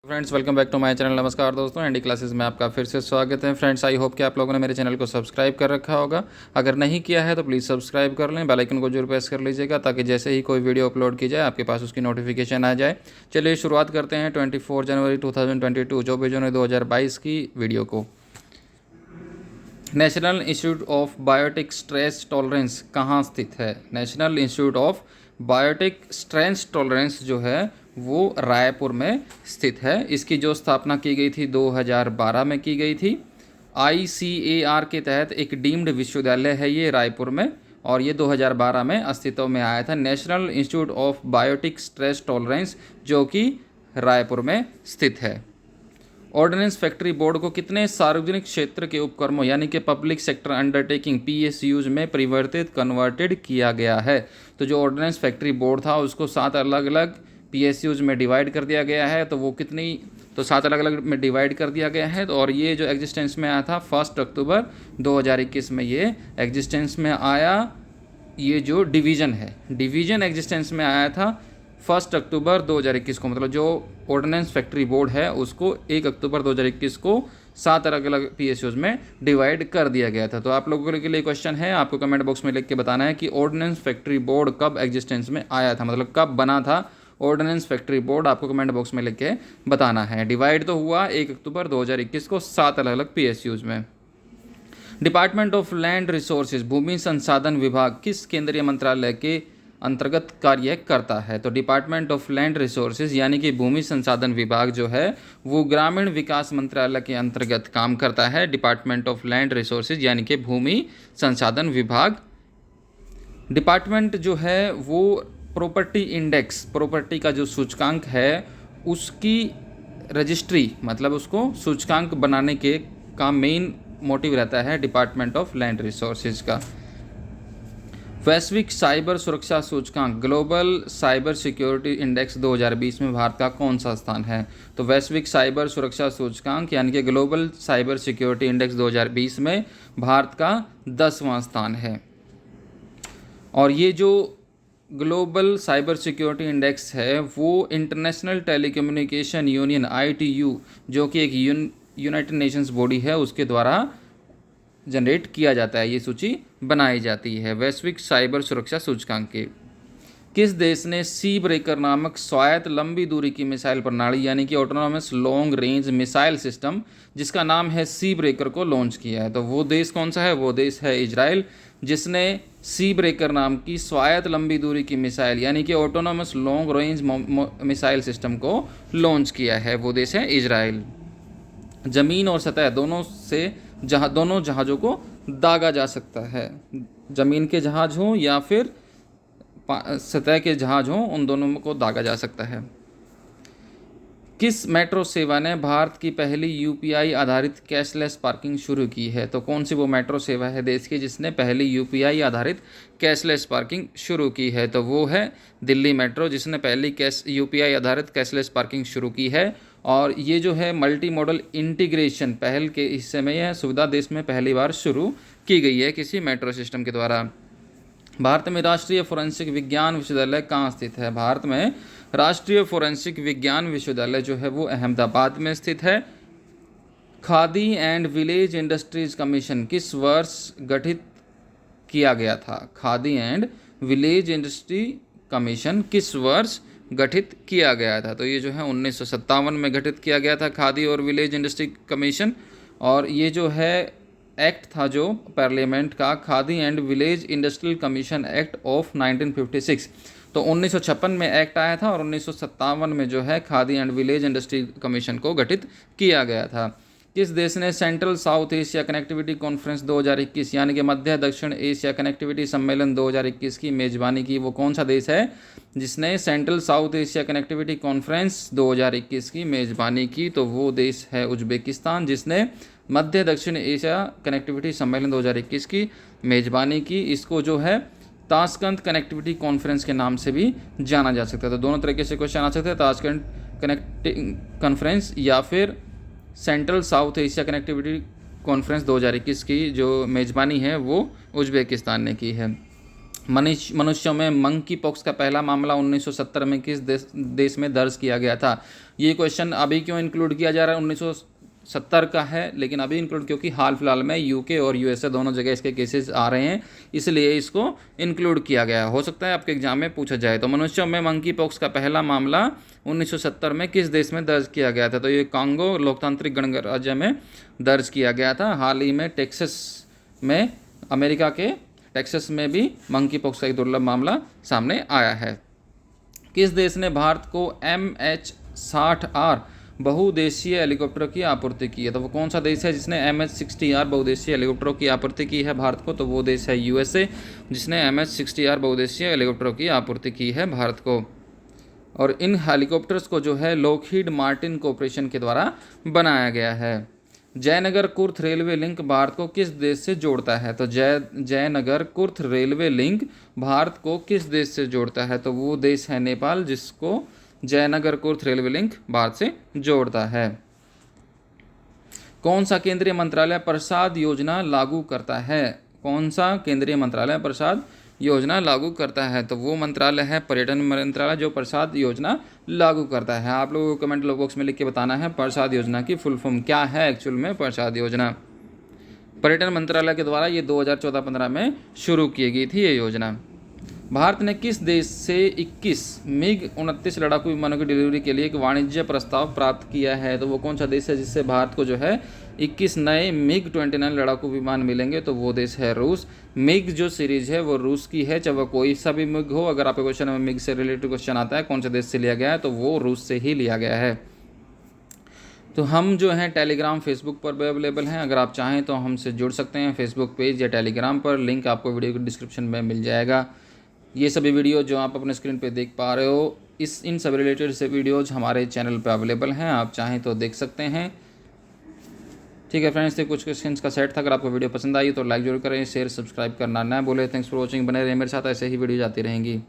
Friends, welcome back to my channel. नमस्कार दोस्तों, ND classes में आपका फिर से स्वागत है। फ्रेंड्स, आई होप कि आप लोगों ने मेरे चैनल को सब्सक्राइब कर रखा होगा। अगर नहीं किया है तो प्लीज़ सब्सक्राइब कर लें, बेल आइकन को जरूर प्रेस कर लीजिएगा ताकि जैसे ही कोई वीडियो अपलोड की जाए आपके पास उसकी नोटिफिकेशन आ जाए। चलिए शुरुआत करते हैं 24 जनवरी 2022 24 जनवरी 2022 की वीडियो को। National Institute of Biotic Stress Tolerance कहाँ स्थित है? National Institute of Biotic Stress Tolerance जो है वो रायपुर में स्थित है। इसकी जो स्थापना की गई थी 2012 में की गई थी। ICAR के तहत एक डीम्ड विश्वविद्यालय है ये रायपुर में, और ये 2012 में अस्तित्व में आया था। National Institute of Biotic Stress Tolerance जो कि रायपुर में स्थित है। ऑर्डिनेंस फैक्ट्री बोर्ड को कितने सार्वजनिक क्षेत्र के उपक्रमों यानी कि पब्लिक सेक्टर अंडरटेकिंग PSUs में कन्वर्टेड किया गया है? तो जो ऑर्डिनेंस फैक्ट्री बोर्ड था उसको 7 अलग अलग PSUs में डिवाइड कर दिया गया है। तो वो कितनी, तो 7 अलग अलग में डिवाइड कर दिया गया है। और ये जो एग्जिस्टेंस में आया था 1 अक्टूबर 2021 में ये एग्जिस्टेंस में आया। ये जो डिवीज़न है, डिवीज़न एग्जिस्टेंस में आया था 1 अक्टूबर 2021 को। मतलब जो ऑर्डिनेंस फैक्ट्री बोर्ड है उसको 1 अक्टूबर 2021 को 7 अलग अलग PSUs में डिवाइड कर दिया गया था। तो आप लोगों के लिए क्वेश्चन है, आपको कमेंट बॉक्स में लिख के बताना है कि ऑर्डिनेंस फैक्ट्री बोर्ड कब एग्जिस्टेंस में आया था, मतलब कब बना था ऑर्डिनेंस फैक्ट्री बोर्ड। आपको कमेंट बॉक्स में लिख के बताना है। डिवाइड तो हुआ 1 अक्टूबर 2021 को 7 अलग अलग PSUs में। डिपार्टमेंट ऑफ लैंड रिसोर्सेज भूमि संसाधन विभाग किस केंद्रीय मंत्रालय के अंतर्गत कार्य करता है? तो डिपार्टमेंट ऑफ लैंड रिसोर्सेज यानी कि भूमि संसाधन विभाग जो है वो ग्रामीण विकास मंत्रालय के अंतर्गत काम करता है। डिपार्टमेंट ऑफ लैंड रिसोर्सेज यानी कि भूमि संसाधन विभाग। डिपार्टमेंट जो है वो प्रॉपर्टी इंडेक्स, प्रॉपर्टी का जो सूचकांक है उसकी रजिस्ट्री, मतलब उसको सूचकांक बनाने के का मेन मोटिव रहता है डिपार्टमेंट ऑफ लैंड रिसोर्सेज का। वैश्विक साइबर सुरक्षा सूचकांक ग्लोबल साइबर सिक्योरिटी इंडेक्स 2020 में भारत का कौन सा स्थान है? तो वैश्विक साइबर सुरक्षा सूचकांक यानी कि ग्लोबल साइबर सिक्योरिटी इंडेक्स 2020 में भारत का 10वां स्थान है। और ये जो ग्लोबल साइबर सिक्योरिटी इंडेक्स है वो इंटरनेशनल टेलीकम्युनिकेशन यूनियन ITU जो कि एक यूनाइटेड नेशंस बॉडी है उसके द्वारा जनरेट किया जाता है। ये सूची बनाई जाती है वैश्विक साइबर सुरक्षा सूचकांक के। किस देश ने सी ब्रेकर नामक स्वायत्त लंबी दूरी की मिसाइल प्रणाली यानी कि autonomous long range missile system जिसका नाम है सी ब्रेकर को लॉन्च किया है? तो वो देश कौन सा है? वो देश है इजराइल, जिसने सी ब्रेकर नाम की स्वायत्त लंबी दूरी की मिसाइल यानी कि autonomous long range missile system को लॉन्च किया है। वो देश है इजराइल। जमीन और सतह दोनों से दोनों जहाज़ों को दागा जा सकता है। ज़मीन के जहाज़ हों या फिर सतह के जहाज़ हों, उन दोनों को दागा जा सकता है। किस मेट्रो सेवा ने भारत की पहली UPI आधारित कैशलेस पार्किंग शुरू की है? तो कौन सी वो मेट्रो सेवा है देश की जिसने पहली UPI आधारित कैशलेस पार्किंग शुरू की है? तो वो है दिल्ली मेट्रो, जिसने पहली UPI आधारित कैशलेस पार्किंग शुरू की है। और ये जो है मल्टी मॉडल इंटीग्रेशन पहल के हिस्से में यह सुविधा देश में पहली बार शुरू की गई है किसी मेट्रो सिस्टम के द्वारा। भारत में राष्ट्रीय फोरेंसिक विज्ञान विश्वविद्यालय कहाँ स्थित है? भारत में राष्ट्रीय फोरेंसिक विज्ञान विश्वविद्यालय जो है वो अहमदाबाद में स्थित है। Khadi and village industries commission किस वर्ष गठित किया गया था? Khadi and village industry commission किस वर्ष गठित किया गया था? तो ये जो है 1957 में गठित किया गया था खादी और विलेज इंडस्ट्री कमीशन। और ये जो है एक्ट था जो पार्लियामेंट का, khadi and village industrial commission act of 1956। तो 1956 में एक्ट आया था और 1957 में जो है khadi and village industry commission को गठित किया गया था। किस देश ने central south Asia connectivity conference 2021 यानी कि मध्य दक्षिण एशिया कनेक्टिविटी सम्मेलन 2021 की मेजबानी की? वो कौन सा देश है जिसने central south Asia connectivity conference 2021 की मेजबानी की? तो वो देश है उज्बेकिस्तान, जिसने मध्य दक्षिण एशिया कनेक्टिविटी सम्मेलन 2021 की मेजबानी की। इसको जो है ताशकंद कनेक्टिविटी कॉन्फ्रेंस के नाम से भी जाना जा सकता है। तो दोनों तरीके से क्वेश्चन आ सकते हैं, ताशकंद कनेक्टिंग कॉन्फ्रेंस या फिर central south Asia connectivity conference 2021 की जो मेज़बानी है वो उज्बेकिस्तान ने की है। मनुष्यों में मंकी पॉक्स का पहला मामला 1970 में किस देश में दर्ज किया गया था। ये क्वेश्चन अभी क्यों इंक्लूड किया जा रहा है, 1970 का है, लेकिन अभी इंक्लूड क्योंकि हाल फिलहाल में यूके और यूएसए दोनों जगह इसके केसेस आ रहे हैं, इसलिए इसको इंक्लूड किया गया है। हो सकता है आपके एग्जाम में पूछा जाए। तो मनुष्यों में मंकी पॉक्स का पहला मामला 1970 में किस देश में दर्ज किया गया था। तो ये कांगो लोकतांत्रिक गणराज्य में दर्ज किया गया था। हाल ही में टेक्सास में, अमेरिका के टेक्सास में भी मंकी पॉक्स का एक दुर्लभ मामला सामने आया है। किस देश ने भारत को MH-60R बहुउद्देशीय हेलीकॉप्टर की आपूर्ति की है। तो वो कौन सा देश है जिसने MH-60R बहुउद्देशीय हेलीकॉप्टरों की आपूर्ति की है भारत को। तो वो देश है USA, जिसने MH-60R बहुउद्देशीय हेलीकॉप्टरों की आपूर्ति की है भारत को। और इन हेलीकॉप्टर्स को जो है लॉकहीड मार्टिन कॉर्पोरेशन के द्वारा बनाया गया है। जयनगर कुर्थ रेलवे लिंक भारत को किस देश से जोड़ता है। तो जयनगर कुर्थ रेलवे लिंक भारत को किस देश से जोड़ता है। तो वो देश है नेपाल, जिसको जयनगर कुर्थ रेलवे लिंक भारत से जोड़ता है। कौन सा केंद्रीय मंत्रालय प्रसाद योजना लागू करता है। कौन सा केंद्रीय मंत्रालय प्रसाद योजना लागू करता है। तो वो मंत्रालय है पर्यटन मंत्रालय, जो प्रसाद योजना लागू करता है। आप लोगों को कमेंट बॉक्स में लिख के बताना है प्रसाद योजना की फुल फॉर्म क्या है एक्चुअल में। प्रसाद योजना पर्यटन मंत्रालय के द्वारा ये 2014-15 में शुरू की गई थी ये योजना। भारत ने किस देश से 21 MiG-29 लड़ाकू विमानों की डिलीवरी के लिए एक वाणिज्य प्रस्ताव प्राप्त किया है। तो वो कौन सा देश है जिससे भारत को जो है 21 नए MiG-29 लड़ाकू विमान मिलेंगे। तो वो देश है रूस। मिग जो सीरीज है वो रूस की है, चाहे वो कोई सा भी मिग हो। अगर आपके क्वेश्चन में मिग से रिलेटेड क्वेश्चन आता है कौन से देश से लिया गया है, तो वो रूस से ही लिया गया है। तो हम जो हैं टेलीग्राम फेसबुक पर भी अवेलेबल हैं। अगर आप चाहें तो हमसे जुड़ सकते हैं फेसबुक पेज या टेलीग्राम पर। लिंक आपको वीडियो के डिस्क्रिप्शन में मिल जाएगा। ये सभी वीडियो जो आप अपने स्क्रीन पे देख पा रहे हो, इन सब रिलेटेड से वीडियोज़ हमारे चैनल पे अवेलेबल हैं, आप चाहें तो देख सकते हैं। ठीक है फ्रेंड्स, ये कुछ क्वेश्चंस का सेट था। अगर आपको वीडियो पसंद आई तो लाइक जरूर करें, शेयर सब्सक्राइब करना ना भूलें। Thanks for watching. बने रहिए मेरे साथ, ऐसे ही वीडियो आती रहेंगी।